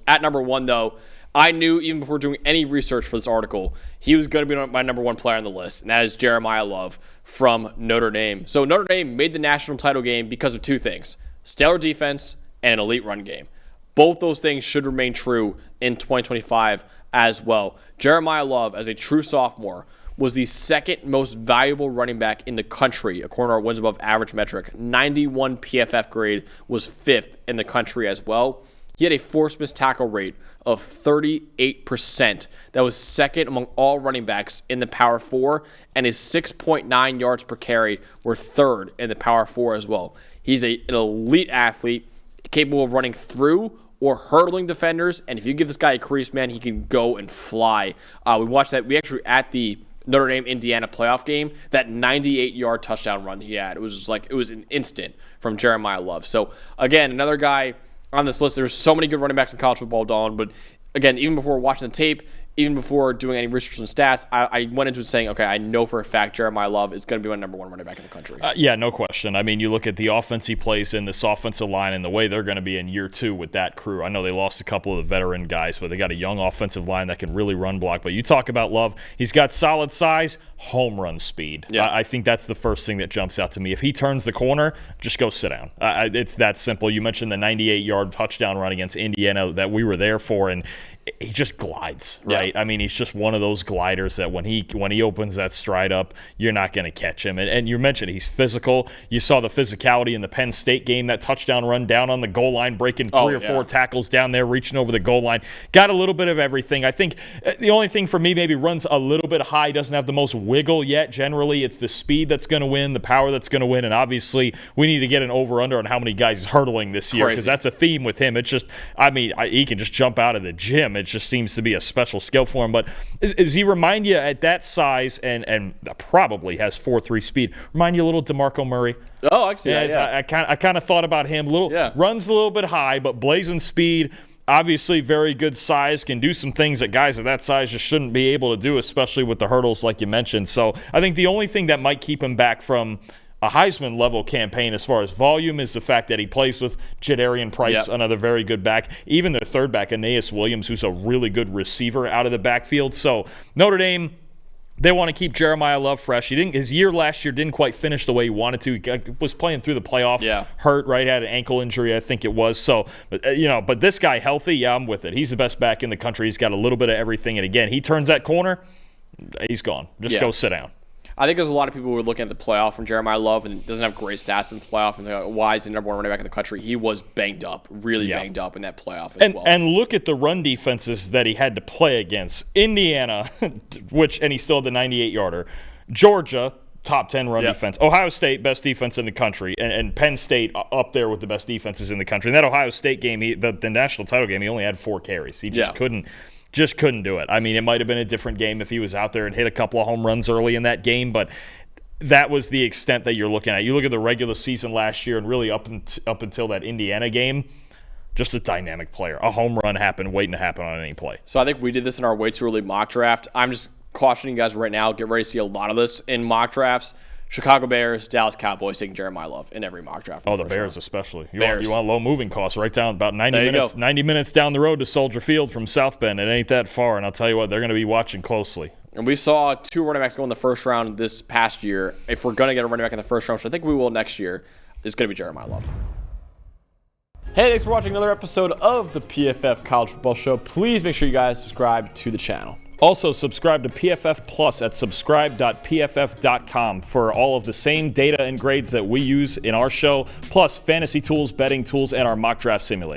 At number 1, though, I knew even before doing any research for this article, he was going to be my number 1 player on the list, and that is Jeremiyah Love from Notre Dame. So Notre Dame made the national title game because of 2 things: stellar defense and an elite run game. Both those things should remain true in 2025 as well. Jeremiyah Love, as a true sophomore, was the second most valuable running back in the country, according to our wins above average metric. 91 PFF grade, was 5th in the country as well. He had a forced missed tackle rate of 38%. That was second among all running backs in the Power 4, and his 6.9 yards per carry were 3rd in the Power 4 as well. He's an elite athlete, capable of running through or hurdling defenders, and if you give this guy a crease, man, he can go and fly. We watched that. We actually, at the Notre Dame-Indiana playoff game, that 98-yard touchdown run he had, it was just like, it was an instant from Jeremiyah Love. So, again, another guy on this list. There's so many good running backs in college football, Dalton, but again, even before watching the tape, even before doing any research on stats, I went into it saying, okay, I know for a fact Jeremiyah Love is going to be my number 1 running back in the country. Yeah, no question. I mean, you look at the offense he plays in, this offensive line, and the way they're going to be in year 2 with that crew. I know they lost a couple of the veteran guys, but they got a young offensive line that can really run block. But you talk about Love, he's got solid size, home run speed. Yeah. I think that's the first thing that jumps out to me. If he turns the corner, just go sit down. It's that simple. You mentioned the 98-yard touchdown run against Indiana that we were there for, and he just glides, right? Yeah. I mean, he's just one of those gliders that when he opens that stride up, you're not going to catch him. And you mentioned he's physical. You saw the physicality in the Penn State game, that touchdown run down on the goal line, breaking 3 or 4 tackles down there, reaching over the goal line. Got a little bit of everything. I think the only thing for me, maybe runs a little bit high, doesn't have the most wiggle yet. Generally, it's the speed that's going to win, the power that's going to win, and obviously we need to get an over-under on how many guys he's hurdling this year, because that's a theme with him. It's just, I mean, he can just jump out of the gym. It just seems to be a special skill for him. But does he remind you at that size and probably has 4.3 speed? Remind you a little DeMarco Murray? Oh, I see. Yeah. I kind of thought about him. Runs a little bit high, but blazing speed. Obviously, very good size, can do some things that guys of that size just shouldn't be able to do, especially with the hurdles like you mentioned. So I think the only thing that might keep him back from a Heisman-level campaign as far as volume is the fact that he plays with Jadarian Price, another very good back. Even their third back, Aeneas Williams, who's a really good receiver out of the backfield. So Notre Dame, they want to keep Jeremiyah Love fresh. His year last year didn't quite finish the way he wanted to. He was playing through the playoff, hurt, right? Had an ankle injury, I think it was. So, but this guy healthy, yeah, I'm with it. He's the best back in the country. He's got a little bit of everything. And again, he turns that corner, he's gone. Just go sit down. I think there's a lot of people who are looking at the playoff from Jeremiyah Love and doesn't have great stats in the playoff, and they're like, why is he the number 1 running back in the country? He was banged up, really banged up in that playoff as well. And look at the run defenses that he had to play against. Indiana, and he still had the 98-yarder. Georgia, top 10 run defense. Ohio State, best defense in the country. And Penn State up there with the best defenses in the country. And that Ohio State game, the national title game, he only had 4 carries. He just couldn't do it. I mean, it might have been a different game if he was out there and hit a couple of home runs early in that game, but that was the extent that you're looking at. You look at the regular season last year and really up until that Indiana game, just a dynamic player. A home run happened, waiting to happen on any play. So I think we did this in our way too early mock draft. I'm just cautioning you guys right now, get ready to see a lot of this in mock drafts. Chicago Bears, Dallas Cowboys taking Jeremiyah Love in every mock draft. The Bears especially. You want low moving costs right down about 90 minutes down the road to Soldier Field from South Bend. It ain't that far, and I'll tell you what, they're going to be watching closely. And we saw 2 running backs go in the first round this past year. If we're going to get a running back in the first round, which I think we will next year, it's going to be Jeremiyah Love. Hey, thanks for watching another episode of the PFF College Football Show. Please make sure you guys subscribe to the channel. Also, subscribe to PFF Plus at subscribe.pff.com for all of the same data and grades that we use in our show, plus fantasy tools, betting tools, and our mock draft simulator.